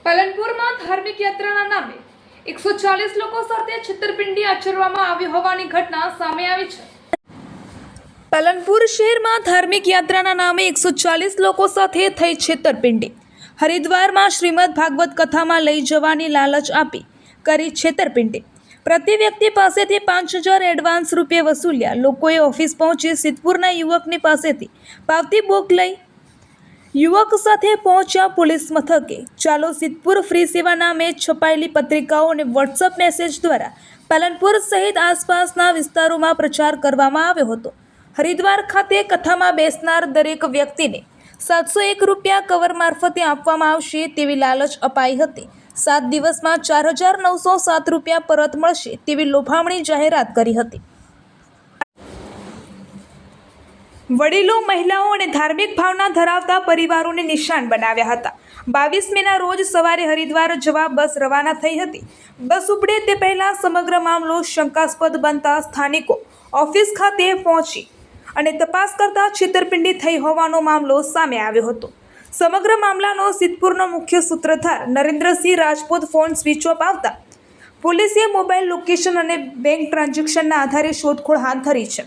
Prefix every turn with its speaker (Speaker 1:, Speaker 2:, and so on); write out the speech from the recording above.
Speaker 1: પાલનપુરમાં ધાર્મિક યાત્રાના નામે 140 લોકો સાથે છેતરપિંડી આચરવામાં આવી હોવાની ઘટના સામે આવી છે। પાલનપુર શહેરમાં ધાર્મિક યાત્રાના નામે 140 લોકો સાથે થઈ છેતરપિંડી। હરિદ્વારમાં શ્રીમદ ભાગવત કથામાં લઈ જવાની લાલચ આપી કરી છેતરપિંડી। પ્રતિ વ્યક્તિ પાસેથી 5000 એડવાન્સ રૂપિયા વસૂલ્યા। લોકોએ ઓફિસ પહોંચી સિદ્ધપુરના યુવકની પાસેથી પાવતી બુક લઈ યુવક સાથે પહોંચ્યા પોલીસ મથકે। ચાલો સિદ્ધપુર ફ્રી સેવા નામે છપાયેલી પત્રિકાઓ અને વોટ્સઅપ મેસેજ દ્વારા પાલનપુર સહિત આસપાસના વિસ્તારોમાં પ્રચાર કરવામાં આવ્યો હતો। હરિદ્વાર ખાતે કથામાં બેસનાર દરેક વ્યક્તિને 701 રૂપિયા કવર મારફતે આપવામાં આવશે તેવી લાલચ અપાઈ હતી। 7 દિવસમાં 4907 રૂપિયા પરત મળશે તેવી લોભામણી જાહેરાત કરી હતી। વડીલો, મહિલાઓ અને ધાર્મિક ભાવના ધરાવતા પરિવારોને નિશાન બનાવ્યા હતા। 22 મેના રોજ સવારે હરિદ્વાર જવા બસ રવાના થઈ હતી। બસ ઉપડે તે પહેલા સમગ્ર મામલો શંકાસ્પદ બનતા સ્થાનિકો ઓફિસ ખાતે પહોંચી અને તપાસ કરતા છેતરપિંડી થઈ હોવાનો મામલો સામે આવ્યો હતો। સમગ્ર મામલાનો સિદ્ધપુરનો મુખ્ય સૂત્રધાર Narendrasinh Rajput phone switch off આવતા પોલીસે મોબાઈલ લોકેશન અને બેંક ટ્રાન્ઝેક્શનના આધારે શોધખોળ હાથ ધરી છે।